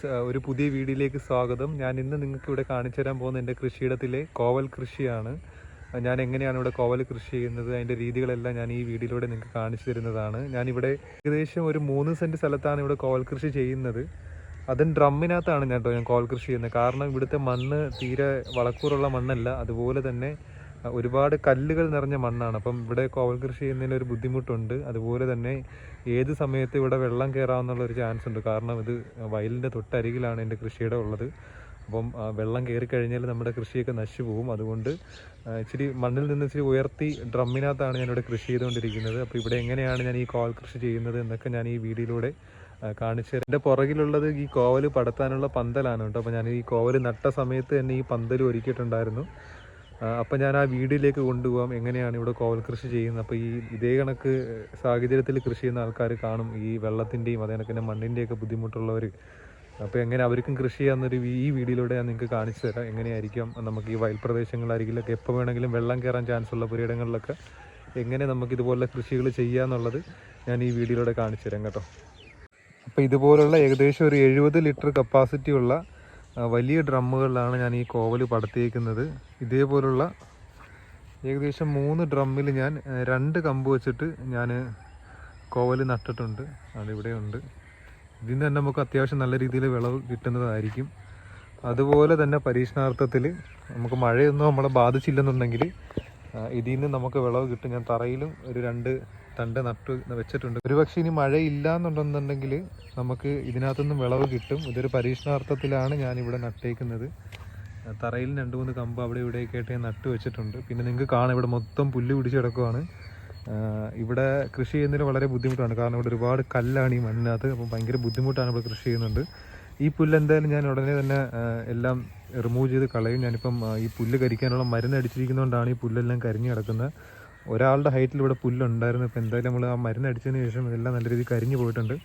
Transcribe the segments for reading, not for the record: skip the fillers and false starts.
ഒരു പുതിയ വീഡിയോയിലേക്ക് സ്വാഗതം. ഞാൻ ഇന്ന് നിങ്ങൾക്ക് ഇവിടെ കാണിച്ചു തരാൻ പോകുന്ന എൻ്റെ കൃഷിയിടത്തിലെ കോവൽ കൃഷിയാണ്. ഞാൻ എങ്ങനെയാണ് ഇവിടെ കോവൽ കൃഷി ചെയ്യുന്നത്, അതിൻ്റെ രീതികളെല്ലാം ഞാൻ ഈ വീഡിയോയിലൂടെ നിങ്ങൾക്ക് കാണിച്ചു തരുന്നതാണ്. ഞാനിവിടെ ഏകദേശം ഒരു 3 സെൻറ്റ് സ്ഥലത്താണ് ഇവിടെ കോവൽ കൃഷി ചെയ്യുന്നത്. അതും ഡ്രമ്മിനകത്താണ് ഞാൻ കോവൽ കൃഷി ചെയ്യുന്നത്. കാരണം ഇവിടുത്തെ മണ്ണ് തീരെ വളക്കൂറുള്ള മണ്ണല്ല, അതുപോലെ തന്നെ ഒരുപാട് കല്ലുകൾ നിറഞ്ഞ മണ്ണാണ്. അപ്പം ഇവിടെ കോവൽ കൃഷി ചെയ്യുന്നതിന് ഒരു ബുദ്ധിമുട്ടുണ്ട്. അതുപോലെ തന്നെ ഏത് സമയത്ത് ഇവിടെ വെള്ളം കയറാമെന്നുള്ളൊരു ചാൻസ് ഉണ്ട്. കാരണം ഇത് വയലിൻ്റെ തൊട്ടരികിലാണ് എൻ്റെ കൃഷിയുടെ ഉള്ളത്. അപ്പം വെള്ളം കയറിക്കഴിഞ്ഞാൽ നമ്മുടെ കൃഷിയൊക്കെ നശിച്ചു പോകും. അതുകൊണ്ട് ഇച്ചിരി മണ്ണിൽ നിന്ന് ഇച്ചിരി ഉയർത്തി ഡ്രമ്മിനകത്താണ് ഞാനിവിടെ കൃഷി ചെയ്തുകൊണ്ടിരിക്കുന്നത്. അപ്പോൾ ഇവിടെ എങ്ങനെയാണ് ഞാൻ ഈ കോവൽ കൃഷി ചെയ്യുന്നത് എന്നൊക്കെ ഞാൻ ഈ വീഡിയോയിലൂടെ കാണിച്ചു തരാം. എൻ്റെ പുറകിലുള്ളത് ഈ കോവൽ പടത്താനുള്ള പന്തലാണ് കേട്ടോ. അപ്പോൾ ഞാൻ ഈ കോവൽ നട്ട സമയത്ത് തന്നെ ഈ പന്തൽ ഒരുക്കിയിട്ടുണ്ടായിരുന്നു. അപ്പം ഞാൻ ആ വീഡിയോയിലേക്ക് കൊണ്ടുപോകാം എങ്ങനെയാണ് ഇവിടെ കോവൽ കൃഷി ചെയ്യുന്നത്. അപ്പോൾ ഇതേ കണക്ക് സാഹചര്യത്തിൽ കൃഷി ചെയ്യുന്ന ആൾക്കാർ കാണും, ഈ വെള്ളത്തിൻ്റെയും അതേ കണക്ക് തന്നെ മണ്ണിൻ്റെയൊക്കെ ബുദ്ധിമുട്ടുള്ളവർ. അപ്പോൾ എങ്ങനെ അവർക്കും കൃഷി ചെയ്യാമെന്നൊരു ഈ വീഡിയോയിലൂടെ ഞാൻ നിങ്ങൾക്ക് കാണിച്ചു തരാം. എങ്ങനെയായിരിക്കും നമുക്ക് ഈ വയൽ പ്രദേശങ്ങളായിരിക്കില്ലൊക്കെ എപ്പോൾ വേണമെങ്കിലും വെള്ളം കയറാൻ ചാൻസ് ഉള്ള പുരയിടങ്ങളിലൊക്കെ എങ്ങനെ നമുക്ക് ഇതുപോലുള്ള കൃഷികൾ ചെയ്യാമെന്നുള്ളത് ഞാൻ ഈ വീഡിയോയിലൂടെ കാണിച്ചു തരാം കേട്ടോ. അപ്പോൾ ഇതുപോലുള്ള ഏകദേശം ഒരു 70 ലിറ്റർ കപ്പാസിറ്റി ഉള്ള വലിയ ഡ്രമ്മുകളിലാണ് ഞാൻ ഈ കോവൽ പടത്തിയേക്കുന്നത്. ഇതേപോലുള്ള ഏകദേശം 3 ഡ്രമ്മിൽ ഞാൻ 2 കമ്പ് വെച്ചിട്ട് ഞാൻ കോവൽ നട്ടിട്ടുണ്ട്. അതിവിടെയുണ്ട്. ഇതിൽ നിന്ന് തന്നെ നമുക്ക് അത്യാവശ്യം നല്ല രീതിയിൽ വിളവ് കിട്ടുന്നതായിരിക്കും. അതുപോലെ തന്നെ പരീക്ഷണാർത്ഥത്തിൽ നമുക്ക് മഴയൊന്നും നമ്മളെ ബാധിച്ചില്ലെന്നുണ്ടെങ്കിൽ ഇതിൽ നിന്ന് നമുക്ക് വിളവ് കിട്ടും. ഞാൻ തറയിലും ഒരു 2 തണ്ട് നട്ട് വെച്ചിട്ടുണ്ട്. ഒരുപക്ഷെ ഇനി മഴയില്ല എന്നുണ്ടെന്നുണ്ടെങ്കിൽ നമുക്ക് ഇതിനകത്തുനിന്നും വിളവ് കിട്ടും. ഇതൊരു പരീക്ഷണാർത്ഥത്തിലാണ് ഞാനിവിടെ നട്ടേക്കുന്നത്. തറയിൽ 2-3 കമ്പ് അവിടെ ഇവിടെയൊക്കെ ആയിട്ട് ഞാൻ നട്ട് വെച്ചിട്ടുണ്ട്. പിന്നെ നിങ്ങൾക്ക് കാണാം ഇവിടെ മൊത്തം പുല്ല് പിടിച്ച് കിടക്കുവാണ്. ഇവിടെ കൃഷി ചെയ്യുന്നതിന് വളരെ ബുദ്ധിമുട്ടാണ്. കാരണം ഇവിടെ ഒരുപാട് കല്ലാണ് ഈ മണ്ണിനകത്ത്. അപ്പം ഭയങ്കര ബുദ്ധിമുട്ടാണ് ഇവിടെ കൃഷി ചെയ്യുന്നുണ്ട്. ഈ പുല്ല് എന്തായാലും ഞാൻ ഉടനെ തന്നെ എല്ലാം റിമൂവ് ചെയ്ത് കളയും. ഞാനിപ്പം ഈ പുല്ല് കരിക്കാനുള്ള മരുന്ന് അടിച്ചിരിക്കുന്നതുകൊണ്ടാണ് ഈ പുല്ലെല്ലാം കരിഞ്ഞ് കിടക്കുന്നത്. ഒരാളുടെ ഹൈറ്റിൽ ഇവിടെ പുല്ലുണ്ടായിരുന്നു. ഇപ്പോൾ എന്തായാലും നമ്മൾ ആ മരുന്ന് അടിച്ചതിന് ശേഷം ഇതെല്ലാം നല്ല രീതിയിൽ കരിഞ്ഞു പോയിട്ടുണ്ട്.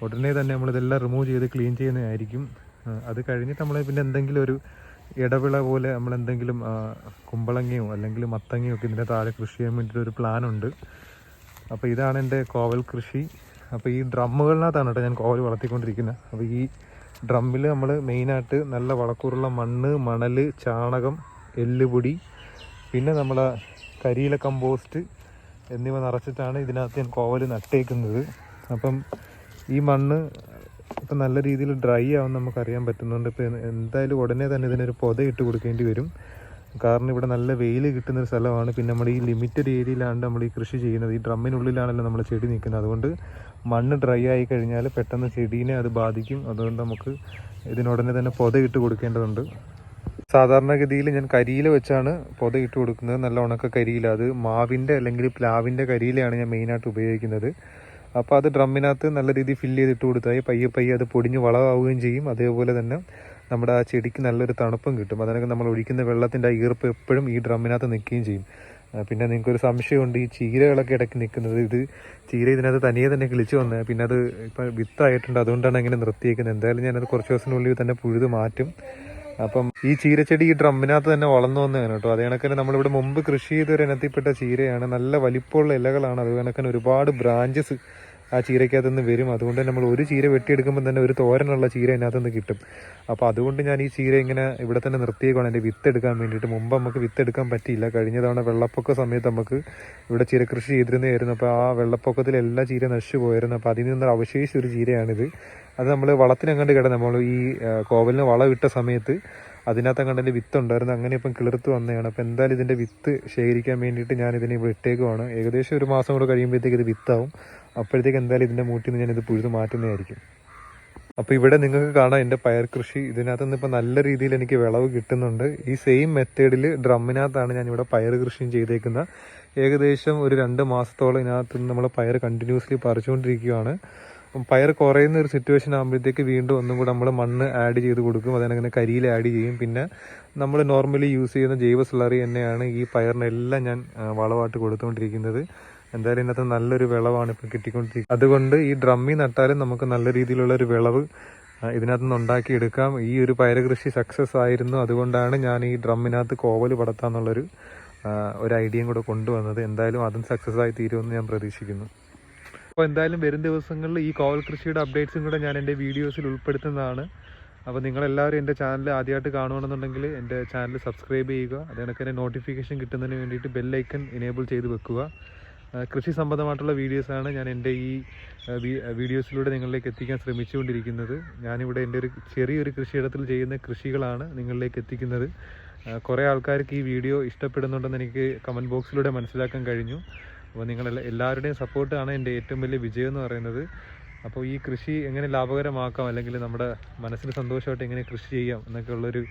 ഉടനെ തന്നെ നമ്മളിതെല്ലാം റിമൂവ് ചെയ്ത് ക്ലീൻ ചെയ്യുന്നതായിരിക്കും. അത് കഴിഞ്ഞിട്ട് നമ്മൾ പിന്നെ എന്തെങ്കിലും ഒരു ഇടവിള പോലെ നമ്മളെന്തെങ്കിലും കുമ്പളങ്ങയോ അല്ലെങ്കിൽ മത്തങ്ങയോ ഒക്കെ ഇതിൻ്റെ താഴെ കൃഷി ചെയ്യാൻ വേണ്ടിയിട്ട് ഒരു പ്ലാനുണ്ട്. അപ്പോൾ ഇതാണ് എൻ്റെ കോവൽ കൃഷി. അപ്പോൾ ഈ ഡ്രമ്മുകളിനകത്താണ് കേട്ടോ ഞാൻ കോവൽ വളർത്തിക്കൊണ്ടിരിക്കുന്നത്. അപ്പോൾ ഈ ഡ്രമ്മിൽ നമ്മൾ മെയിനായിട്ട് നല്ല വളക്കൂറുള്ള മണ്ണ്, മണൽ, ചാണകം, എല്ലുപൊടി, പിന്നെ നമ്മൾ കരിയില കമ്പോസ്റ്റ് എന്നിവ നിറച്ചിട്ടാണ് ഇതിനകത്ത് ഞാൻ കോവൽ നട്ടേക്കുന്നത്. അപ്പം ഈ മണ്ണ് ഇപ്പം നല്ല രീതിയിൽ ഡ്രൈ ആവും നമുക്കറിയാൻ പറ്റുന്നുണ്ട്. ഇപ്പോൾ എന്തായാലും ഉടനെ തന്നെ ഇതിനൊരു പൊത ഇട്ട് കൊടുക്കേണ്ടി വരും. കാരണം ഇവിടെ നല്ല വെയിൽ കിട്ടുന്നൊരു സ്ഥലമാണ്. പിന്നെ നമ്മൾ ഈ ലിമിറ്റഡ് ഏരിയയിലാണ് നമ്മൾ ഈ കൃഷി ചെയ്യുന്നത്. ഈ ഡ്രമ്മിനുള്ളിലാണല്ലോ നമ്മൾ ചെടി നിൽക്കുന്നത്. അതുകൊണ്ട് മണ്ണ് ഡ്രൈ ആയി കഴിഞ്ഞാൽ പെട്ടെന്ന് ചെടീനെ അത് ബാധിക്കും. അതുകൊണ്ട് നമുക്ക് ഇതിനുടനെ തന്നെ പൊത ഇട്ട് കൊടുക്കേണ്ടതുണ്ട്. സാധാരണഗതിയിൽ ഞാൻ കരിയില വെച്ചാണ് പൊത ഇട്ട് കൊടുക്കുന്നത്. നല്ല ഉണക്ക കരിയില, അത് മാവിൻ്റെ അല്ലെങ്കിൽ പ്ലാവിൻ്റെ കരിയിലയാണ് ഞാൻ മെയിനായിട്ട് ഉപയോഗിക്കുന്നത്. അപ്പോൾ അത് ഡ്രമ്മിനകത്ത് നല്ല രീതിയിൽ ഫില്ല് ചെയ്തിട്ട് കൊടുത്താൽ പയ്യെ അത് പൊടിഞ്ഞ് വളമാവുകയും ചെയ്യും. അതേപോലെ തന്നെ നമ്മുടെ ആ ചെടിക്ക് നല്ലൊരു തണുപ്പും കിട്ടും. അതിനൊക്കെ നമ്മൾ ഒഴിക്കുന്ന വെള്ളത്തിൻ്റെ ആ ഈർപ്പ് എപ്പോഴും ഈ ഡ്രമ്മിനകത്ത് നിൽക്കുകയും ചെയ്യും. പിന്നെ നിങ്ങൾക്കൊരു സംശയമുണ്ട്, ഈ ചീരകളൊക്കെ ഇടയ്ക്ക് നിൽക്കുന്നത്. ഇത് ചീര ഇതിനകത്ത് തനിയെ തന്നെ കിളിച്ച് വന്നത്. പിന്നെ അത് ഇപ്പം വിത്തായിട്ടുണ്ട്, അതുകൊണ്ടാണ് ഇങ്ങനെ നിർത്തിയേക്കുന്നത്. എന്തായാലും ഞാനത് കുറച്ച് ദിവസത്തിനുള്ളിൽ തന്നെ പുഴുത് മാറ്റും. അപ്പം ഈ ചീരച്ചെടി ഈ ഡ്രമ്മിനകത്ത് തന്നെ വളർന്നു വന്നതാണ് കേട്ടോ. അത് കണക്കിന് നമ്മളിവിടെ മുമ്പ് കൃഷി ചെയ്തൊരു ഇനത്തിൽപ്പെട്ട ചീരയാണ്. നല്ല വലിപ്പമുള്ള ഇലകളാണ്. അത് കണക്കിന് ഒരുപാട് ബ്രാഞ്ചസ് ആ ചീരയ്ക്കകത്ത് നിന്ന് വരും. അതുകൊണ്ട് നമ്മൾ ഒരു ചീര വെട്ടിയെടുക്കുമ്പോൾ തന്നെ ഒരു തോരനുള്ള ചീര അതിനകത്ത് നിന്ന് കിട്ടും. അപ്പോൾ അതുകൊണ്ട് ഞാൻ ഈ ചീര ഇങ്ങനെ ഇവിടെ തന്നെ നിർത്തിയേക്കാണ് എൻ്റെ വിത്ത് എടുക്കാൻ വേണ്ടിയിട്ട്. മുമ്പ് നമുക്ക് വിത്ത് എടുക്കാൻ പറ്റിയില്ല. കഴിഞ്ഞ തവണ വെള്ളപ്പൊക്ക സമയത്ത് നമുക്ക് ഇവിടെ ചീര കൃഷി ചെയ്തിരുന്നതായിരുന്നു. അപ്പോൾ ആ വെള്ളപ്പൊക്കത്തിൽ എല്ലാ ചീര നശിച്ചു പോയായിരുന്നു. അപ്പോൾ അതിൽ നിന്ന് അവശേഷിച്ച ഒരു ചീരയാണിത്. അത് നമ്മൾ വളത്തിനങ്ങാണ്ട് നമ്മൾ ഈ കോവലിന് വളം ഇട്ട സമയത്ത് അതിനകത്ത് അങ്ങോട്ട് വിത്ത് ഉണ്ടായിരുന്നു. അങ്ങനെ ഇപ്പം കിളിർത്ത് വന്നതാണ്. അപ്പോൾ എന്തായാലും ഇതിൻ്റെ വിത്ത് ശേഖരിക്കാൻ വേണ്ടിയിട്ട് ഞാൻ ഇതിനെ ഇവിടെ ഇട്ടേക്കുവാണ്. ഏകദേശം ഒരു മാസം കൂടെ കഴിയുമ്പോഴത്തേക്ക് ഇത് വിത്താവും. അപ്പോഴത്തേക്ക് എന്തായാലും ഇതിൻ്റെ മൂട്ടിൽ നിന്ന് ഞാനിത് പുഴുത് മാറ്റുന്നതായിരിക്കും. അപ്പോൾ ഇവിടെ നിങ്ങൾക്ക് കാണാം എൻ്റെ പയർ കൃഷി. ഇതിനകത്ത് നിന്ന് ഇപ്പോൾ നല്ല രീതിയിൽ എനിക്ക് വിളവ് കിട്ടുന്നുണ്ട്. ഈ സെയിം മെത്തേഡിൽ ഡ്രമ്മിനകത്താണ് ഞാനിവിടെ പയർ കൃഷിയും ചെയ്തേക്കുന്നത്. ഏകദേശം ഒരു 2 മാസത്തോളം ഇതിനകത്ത് നിന്ന് നമ്മൾ പയർ കണ്ടിന്യൂസ്ലി പറിച്ചുകൊണ്ടിരിക്കുകയാണ്. പയർ കുറയുന്ന ഒരു സിറ്റുവേഷൻ ആകുമ്പോഴത്തേക്ക് വീണ്ടും ഒന്നും കൂടെ നമ്മൾ മണ്ണ് ആഡ് ചെയ്ത് കൊടുക്കും. അതിനങ്ങനെ കരിയിൽ ആഡ് ചെയ്യും. പിന്നെ നമ്മൾ നോർമലി യൂസ് ചെയ്യുന്ന ജൈവ സ്ലറി തന്നെയാണ് ഈ പയറിനെല്ലാം ഞാൻ വളമായിട്ട് കൊടുത്തുകൊണ്ടിരിക്കുന്നത്. എന്തായാലും ഇതിനകത്ത് നല്ലൊരു വിളവാണ് ഇപ്പോൾ കിട്ടിക്കൊണ്ടിരിക്കുന്നത്. അതുകൊണ്ട് ഈ ഡ്രമ്മിൽ നട്ടാലും നമുക്ക് നല്ല രീതിയിലുള്ളൊരു വിളവ് ഇതിനകത്ത് നിന്ന് ഉണ്ടാക്കിയെടുക്കാം. ഈ ഒരു പയർ കൃഷി സക്സസ് ആയിരുന്നു. അതുകൊണ്ടാണ് ഞാൻ ഈ ഡ്രമ്മിനകത്ത് കോവൽ പടത്താന്നുള്ളൊരു ഐഡിയയും കൂടെ കൊണ്ടുവന്നത്. എന്തായാലും അതും സക്സസ് ആയി തീരുമെന്ന് ഞാൻ പ്രതീക്ഷിക്കുന്നു. അപ്പോൾ എന്തായാലും വരും ദിവസങ്ങളിൽ ഈ കോവൽ കൃഷിയുടെ അപ്ഡേറ്റ്സും കൂടെ ഞാൻ എൻ്റെ വീഡിയോസിൽ ഉൾപ്പെടുത്തുന്നതാണ്. അപ്പോൾ നിങ്ങളെല്ലാവരും എൻ്റെ ചാനൽ ആദ്യമായിട്ട് കാണുകയാണെന്നുണ്ടെങ്കിൽ എൻ്റെ ചാനൽ സബ്സ്ക്രൈബ് ചെയ്യുക. അത് കണക്ക് തന്നെ നോട്ടിഫിക്കേഷൻ കിട്ടുന്നതിന് വേണ്ടിയിട്ട് ബെല്ലൈക്കൺ എനേബിൾ ചെയ്ത് വെക്കുക. കൃഷി സംബന്ധമായിട്ടുള്ള വീഡിയോസാണ് ഞാൻ എൻ്റെ ഈ വീഡിയോസിലൂടെ നിങ്ങളിലേക്ക് എത്തിക്കാൻ ശ്രമിച്ചുകൊണ്ടിരിക്കുന്നത്. ഞാനിവിടെ എൻ്റെ ഒരു ചെറിയൊരു കൃഷിയിടത്തിൽ ചെയ്യുന്ന കൃഷികളാണ് നിങ്ങളിലേക്ക് എത്തിക്കുന്നത്. കുറേ ആൾക്കാർക്ക് ഈ വീഡിയോ ഇഷ്ടപ്പെടുന്നുണ്ടെന്ന് എനിക്ക് കമൻറ്റ് ബോക്സിലൂടെ മനസ്സിലാക്കാൻ കഴിഞ്ഞു. അപ്പോൾ എല്ലാവരുടെയും സപ്പോർട്ടാണ് എൻ്റെ ഏറ്റവും വലിയ വിജയം എന്ന് പറയുന്നത്. അപ്പോൾ ഈ കൃഷി എങ്ങനെ ലാഭകരമാക്കാം, അല്ലെങ്കിൽ നമ്മുടെ മനസ്സിന് സന്തോഷമായിട്ട് എങ്ങനെ കൃഷി ചെയ്യാം എന്നൊക്കെ ഉള്ളൊരു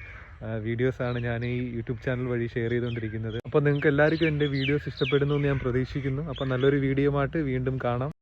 വീഡിയോസാണ് ഞാൻ ഈ യൂട്യൂബ് ചാനൽ വഴി ഷെയർ ചെയ്തുകൊണ്ടിരിക്കുന്നത്. അപ്പോൾ നിങ്ങൾക്ക് എല്ലാവർക്കും എൻ്റെ വീഡിയോസ് ഇഷ്ടപ്പെടുന്നു എന്ന് ഞാൻ പ്രതീക്ഷിക്കുന്നു. അപ്പോൾ നല്ലൊരു വീഡിയോ ആയിട്ട് വീണ്ടും കാണാം.